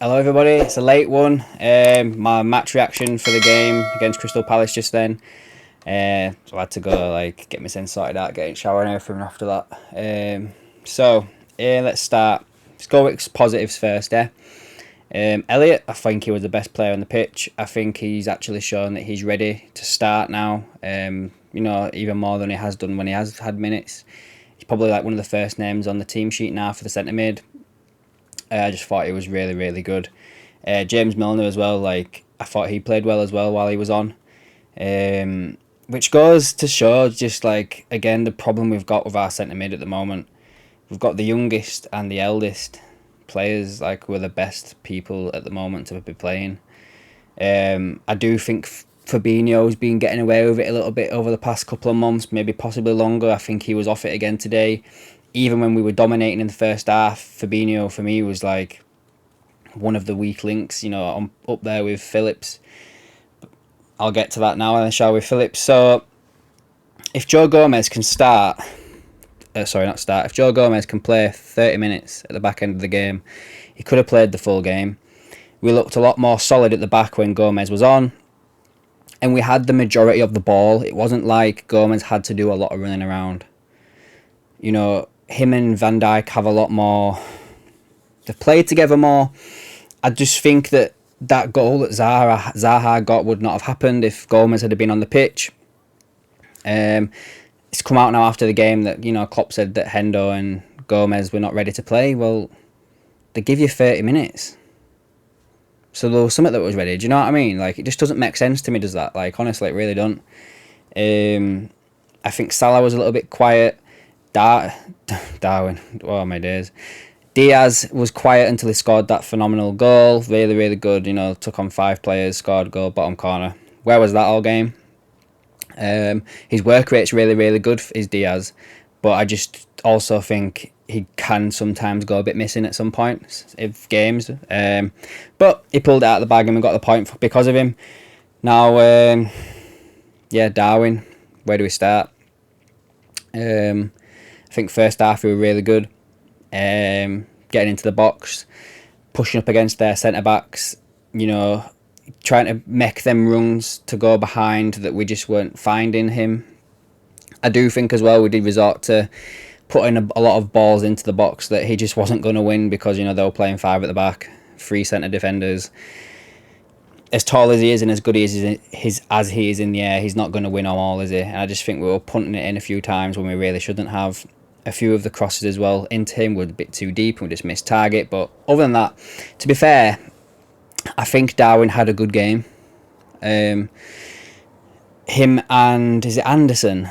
Hello everybody, it's a late one. My match reaction for the game against Crystal Palace just then. So I had to go get my sense sorted out, get in the shower and everything after that. Let's start. Let's go with positives first, yeah. Elliot, I think he was the best player on the pitch. I think he's actually shown that he's ready to start now. Even more than he has done when he has had minutes. He's probably one of the first names on the team sheet now for the centre mid. I just thought he was really, really good. James Milner as well, I thought he played well as well while he was on. Which goes to show just again the problem we've got with our centre mid at the moment. We've got the youngest and the eldest players who are the best people at the moment to be playing. I do think Fabinho's been getting away with it a little bit over the past couple of months, maybe possibly longer. I think he was off it again today. Even when we were dominating in the first half, Fabinho for me was one of the weak links, up there with Phillips. I'll get to that now, shall we, Phillips? So, if Joe Gomez can if Joe Gomez can play 30 minutes at the back end of the game, he could have played the full game. We looked a lot more solid at the back when Gomez was on, and we had the majority of the ball. It wasn't like Gomez had to do a lot of running around. Him and Van Dijk have a lot more. They've played together more. I just think that goal that Zaha got would not have happened if Gomez had been on the pitch. It's come out now after the game that Klopp said that Hendo and Gomez were not ready to play. Well, they give you 30 minutes. So there was something that was ready. Do you know what I mean? It just doesn't make sense to me, does that? Honestly, it really don't. I think Salah was a little bit quiet. Darwin, oh my days. Diaz was quiet until he scored that phenomenal goal. Really, really good. Took on 5 players, scored a goal, bottom corner. Where was that all game? His work rate's really, really good, is Diaz. But I just also think he can sometimes go a bit missing at some points of games. But he pulled it out of the bag and we got the point because of him. Now, Darwin, where do we start? I think first half we were really good. Getting into the box, pushing up against their centre-backs, trying to make them runs to go behind that we just weren't finding him. I do think as well we did resort to putting a lot of balls into the box that he just wasn't going to win because, they were playing 5 at the back, 3 centre defenders. As tall as he is and as good as he is in the air, he's not going to win them all, is he? And I just think we were punting it in a few times when we really shouldn't have. A few of the crosses as well into him were a bit too deep and we just missed target. But other than that, to be fair, I think Darwin had a good game. Him and, is it Anderson?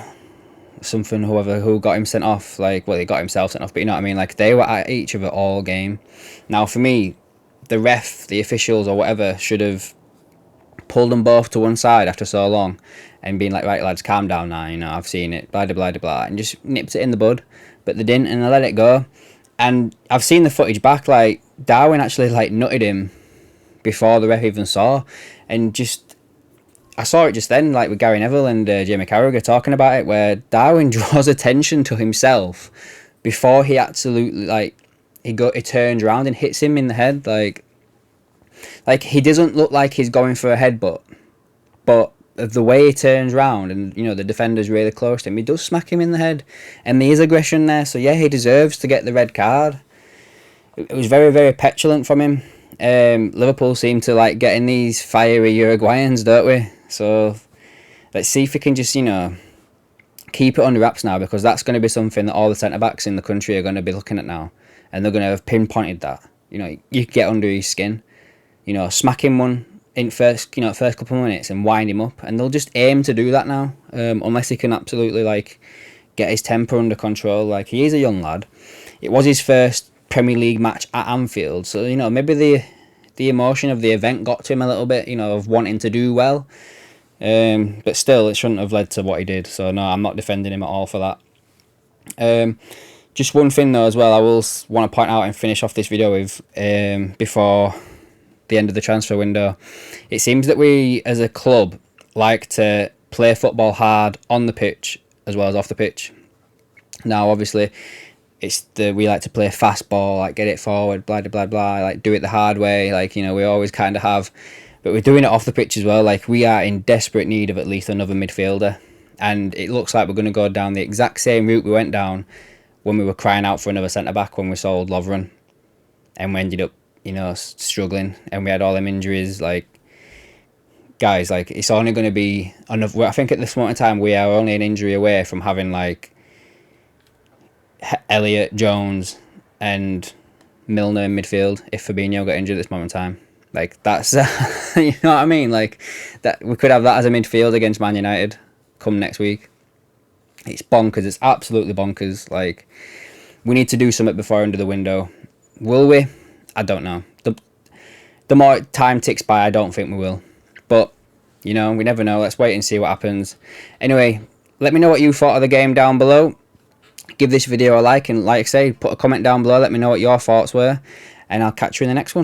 Who got him sent off. He got himself sent off, but you know what I mean? They were at each other all game. Now, for me, the ref, the officials or whatever should have pulled them both to one side after so long and been like, right lads, calm down now, I've seen it, blah, blah, blah, blah, and just nipped it in the bud. But they didn't, and they let it go. And I've seen the footage back, Darwin actually nutted him before the ref even saw. And I saw it just then, with Gary Neville and Jamie Carragher talking about it, where Darwin draws attention to himself before he absolutely, he turns around and hits him in the head, he doesn't look like he's going for a headbutt, but the way he turns around and the defender's really close to him, he does smack him in the head, and there is aggression there. So yeah, he deserves to get the red card. It was very, very petulant from him. Liverpool seem to getting these fiery Uruguayans, don't we? So let's see if we can just keep it under wraps now, because that's going to be something that all the centre backs in the country are going to be looking at now, and they're going to have pinpointed that. You get under his skin. Smack him one in first couple of minutes and wind him up, and they'll just aim to do that now, unless he can absolutely get his temper under control. He is a young lad. It was his first Premier League match at Anfield, so maybe the emotion of the event got to him a little bit, of wanting to do well. But still, it shouldn't have led to what he did. So no, I'm not defending him at all for that. Just one thing though as well, I will want to point out and finish off this video with before the end of the transfer window. It seems that we as a club like to play football hard on the pitch as well as off the pitch. Now obviously we like to play fast ball, like get it forward, blah blah blah blah, like do it the hard way, like, you know, we always kind of have, but we're doing it off the pitch as well. Like, we are in desperate need of at least another midfielder, and it looks like we're going to go down the exact same route we went down when we were crying out for another centre back when we sold Lovren, and we ended up, you know, struggling, and we had all them injuries. Like, guys, like, it's only going to be another. I think at this moment in time we are only an injury away from having like Elliott, Jones, and Milner in midfield if Fabinho got injured at this moment in time. Like, that's you know what I mean? Like, that we could have that as a midfield against Man United come next week. It's bonkers. It's absolutely bonkers. Like, we need to do something before end of the window. Will we? I don't know. The more time ticks by, I don't think we will. But, you know, we never know. Let's wait and see what happens. Anyway, let me know what you thought of the game down below. Give this video a like, and like I say, put a comment down below. Let me know what your thoughts were, and I'll catch you in the next one.